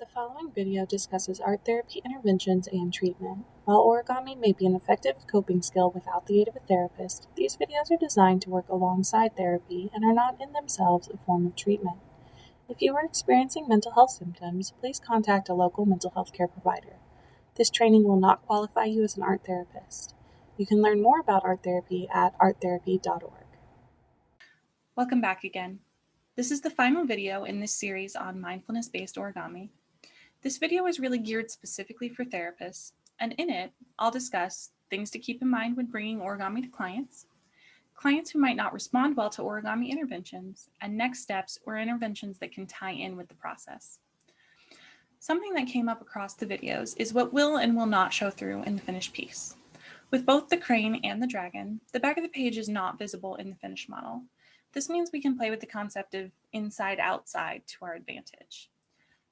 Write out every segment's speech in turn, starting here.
The following video discusses art therapy interventions and treatment. While origami may be an effective coping skill without the aid of a therapist, these videos are designed to work alongside therapy and are not in themselves a form of treatment. If you are experiencing mental health symptoms, please contact a local mental health care provider. This training will not qualify you as an art therapist. You can learn more about art therapy at arttherapy.org. Welcome back again. This is the final video in this series on mindfulness-based origami. This video is really geared specifically for therapists, and in it, I'll discuss things to keep in mind when bringing origami to clients who might not respond well to origami interventions, and next steps or interventions that can tie in with the process. Something that came up across the videos is what will and will not show through in the finished piece. With both the crane and the dragon, the back of the page is not visible in the finished model. This means we can play with the concept of inside-outside to our advantage.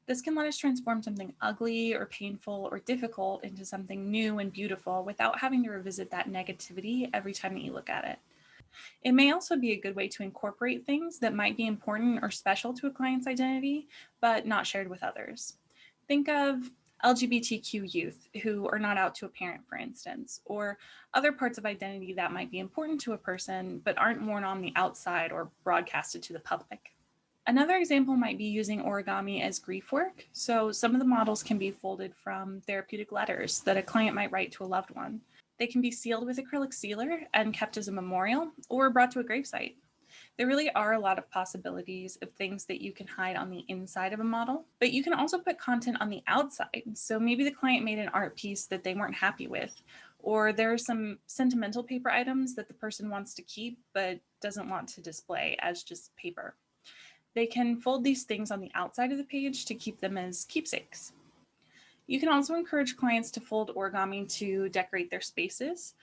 This can let us transform something ugly or painful or difficult into something new and beautiful without having to revisit that negativity every time that you look at it. It may also be a good way to incorporate things that might be important or special to a client's identity, but not shared with others. Think of LGBTQ youth who are not out to a parent, for instance, or other parts of identity that might be important to a person but aren't worn on the outside or broadcasted to the public. Another example might be using origami as grief work. So some of the models can be folded from therapeutic letters that a client might write to a loved one. They can be sealed with acrylic sealer and kept as a memorial or brought to a gravesite. There really are a lot of possibilities of things that you can hide on the inside of a model, but you can also put content on the outside. So maybe the client made an art piece that they weren't happy with, or there are some sentimental paper items that the person wants to keep but doesn't want to display as just paper. They can fold these things on the outside of the page to keep them as keepsakes. You can also encourage clients to fold origami to decorate their spaces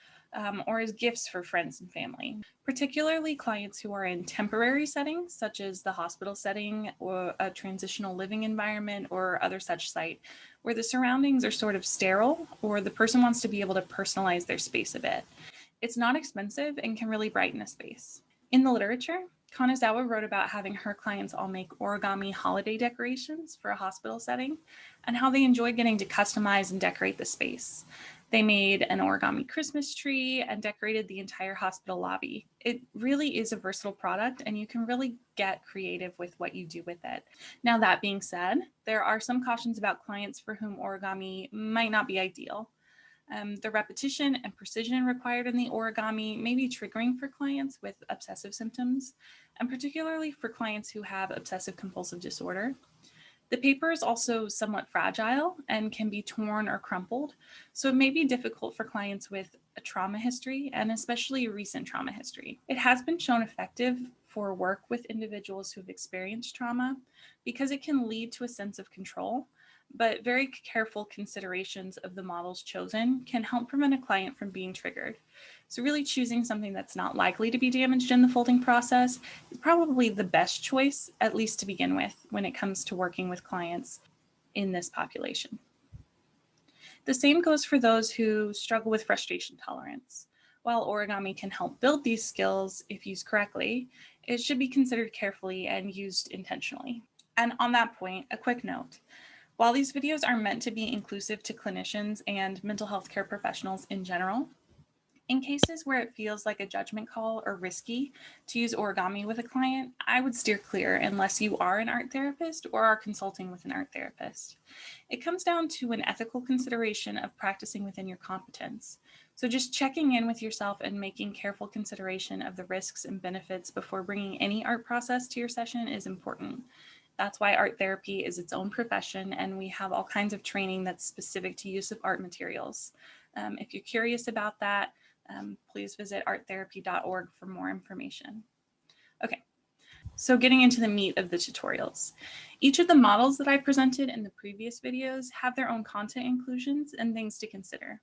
or as gifts for friends and family, particularly clients who are in temporary settings, such as the hospital setting or a transitional living environment or other such site, where the surroundings are sort of sterile or the person wants to be able to personalize their space a bit. It's not expensive and can really brighten a space. In the literature, Kanazawa wrote about having her clients all make origami holiday decorations for a hospital setting and how they enjoyed getting to customize and decorate the space. They made an origami Christmas tree and decorated the entire hospital lobby. It really is a versatile product and you can really get creative with what you do with it. Now, that being said, there are some cautions about clients for whom origami might not be ideal. The repetition and precision required in the origami may be triggering for clients with obsessive symptoms, and particularly for clients who have obsessive compulsive disorder. The paper is also somewhat fragile and can be torn or crumpled, so it may be difficult for clients with a trauma history and especially a recent trauma history. It has been shown effective for work with individuals who have experienced trauma because it can lead to a sense of control, but very careful considerations of the models chosen can help prevent a client from being triggered. So really choosing something that's not likely to be damaged in the folding process is probably the best choice, at least to begin with, when it comes to working with clients in this population. The same goes for those who struggle with frustration tolerance. While origami can help build these skills if used correctly, it should be considered carefully and used intentionally. And on that point, a quick note. While these videos are meant to be inclusive to clinicians and mental health care professionals in general, in cases where it feels like a judgment call or risky to use origami with a client, I would steer clear unless you are an art therapist or are consulting with an art therapist. It comes down to an ethical consideration of practicing within your competence. So just checking in with yourself and making careful consideration of the risks and benefits before bringing any art process to your session is important. That's why art therapy is its own profession, and we have all kinds of training that's specific to use of art materials. If you're curious about that, please visit arttherapy.org for more information. Okay, so getting into the meat of the tutorials. Each of the models that I presented in the previous videos have their own content inclusions and things to consider.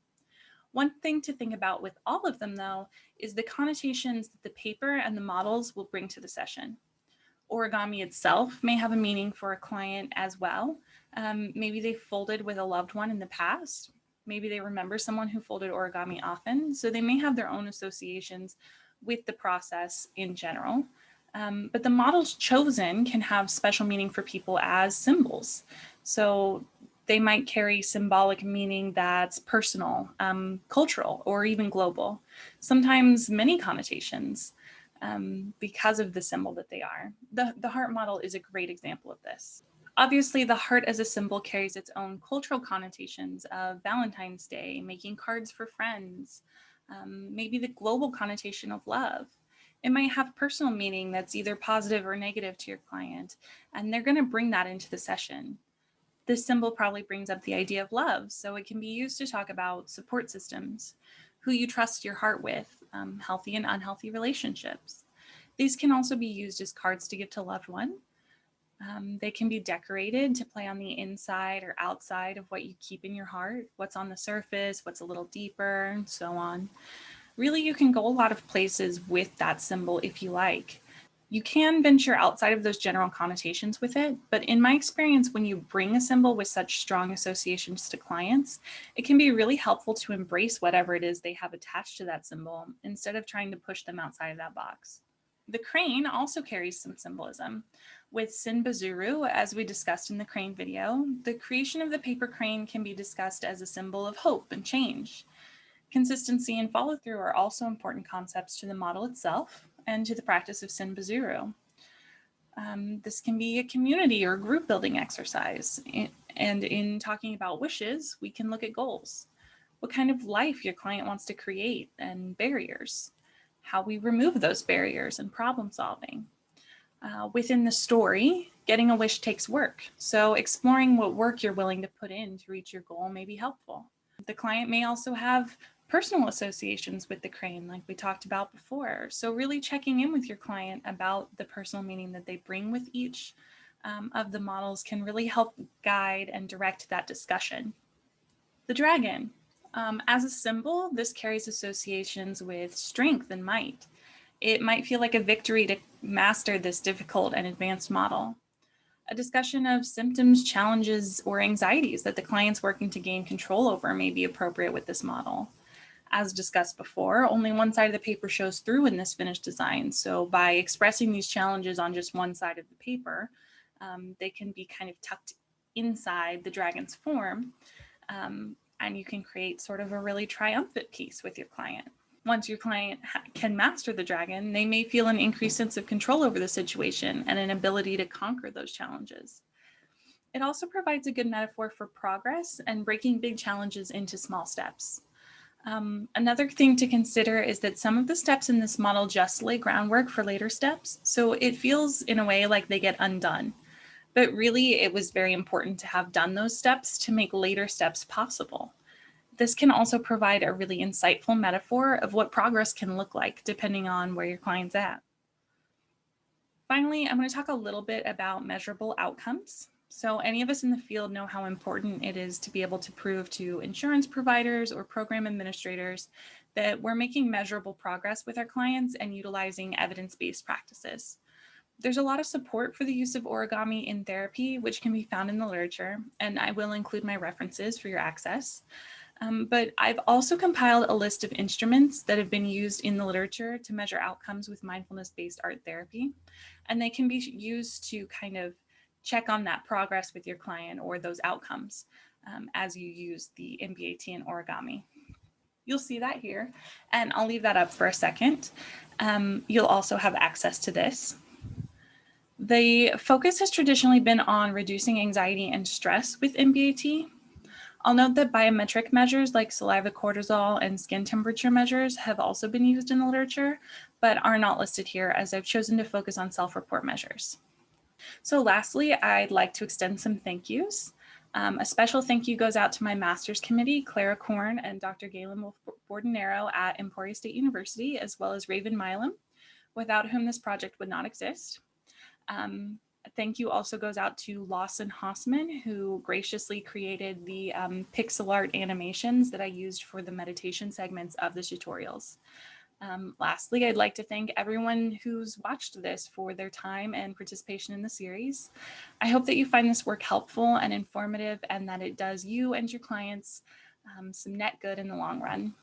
One thing to think about with all of them, though, is the connotations that the paper and the models will bring to the session. Origami itself may have a meaning for a client as well. Maybe they folded with a loved one in the past. Maybe they remember someone who folded origami often, so they may have their own associations with the process in general. But the models chosen can have special meaning for people as symbols. So they might carry symbolic meaning that's personal, cultural, or even global, sometimes many connotations because of the symbol that they are. The heart model is a great example of this. Obviously, the heart as a symbol carries its own cultural connotations of Valentine's Day, making cards for friends, maybe the global connotation of love. It might have personal meaning that's either positive or negative to your client, and they're going to bring that into the session. This symbol probably brings up the idea of love, so it can be used to talk about support systems, who you trust your heart with, healthy and unhealthy relationships. These can also be used as cards to give to loved one. They can be decorated to play on the inside or outside of what you keep in your heart, what's on the surface, what's a little deeper, and so on. Really, you can go a lot of places with that symbol if you like. You can venture outside of those general connotations with it, but in my experience, when you bring a symbol with such strong associations to clients, it can be really helpful to embrace whatever it is they have attached to that symbol instead of trying to push them outside of that box. The crane also carries some symbolism. With Sinbazuru, as we discussed in the crane video, the creation of the paper crane can be discussed as a symbol of hope and change. Consistency and follow-through are also important concepts to the model itself and to the practice of Sinbazuru. This can be a community or group building exercise. And in talking about wishes, we can look at goals. What kind of life your client wants to create and barriers. How we remove those barriers and problem solving. Within the story, getting a wish takes work. So exploring what work you're willing to put in to reach your goal may be helpful. The client may also have personal associations with the crane, like we talked about before. So really checking in with your client about the personal meaning that they bring with each of the models can really help guide and direct that discussion. The dragon. As a symbol, this carries associations with strength and might. It might feel like a victory to master this difficult and advanced model. A discussion of symptoms, challenges, or anxieties that the client's working to gain control over may be appropriate with this model. As discussed before, only one side of the paper shows through in this finished design. So by expressing these challenges on just one side of the paper, they can be kind of tucked inside the dragon's form. And you can create sort of a really triumphant piece with your client. Once your client can master the dragon, they may feel an increased sense of control over the situation and an ability to conquer those challenges. It also provides a good metaphor for progress and breaking big challenges into small steps. Another thing to consider is that some of the steps in this model just lay groundwork for later steps, so it feels in a way like they get undone. But really, it was very important to have done those steps to make later steps possible. This can also provide a really insightful metaphor of what progress can look like depending on where your client's at. Finally, I'm going to talk a little bit about measurable outcomes. So any of us in the field know how important it is to be able to prove to insurance providers or program administrators that we're making measurable progress with our clients and utilizing evidence-based practices. There's a lot of support for the use of origami in therapy, which can be found in the literature, and I will include my references for your access. But I've also compiled a list of instruments that have been used in the literature to measure outcomes with mindfulness-based art therapy. And they can be used to kind of check on that progress with your client or those outcomes as you use the MBAT and origami. You'll see that here, and I'll leave that up for a second. You'll also have access to this. The focus has traditionally been on reducing anxiety and stress with MBAT. I'll note that biometric measures like saliva cortisol and skin temperature measures have also been used in the literature, but are not listed here as I've chosen to focus on self-report measures. So lastly, I'd like to extend some thank yous. A special thank you goes out to my master's committee, Clara Korn and Dr. Galen Wolf-Bordenero at Emporia State University, as well as Raven Milam, without whom this project would not exist. Thank you also goes out to Lawson Hosmann, who graciously created the pixel art animations that I used for the meditation segments of the tutorials. Lastly, I'd like to thank everyone who's watched this for their time and participation in the series. I hope that you find this work helpful and informative and that it does you and your clients some net good in the long run.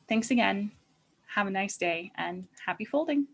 Thanks again. Have a nice day and happy folding.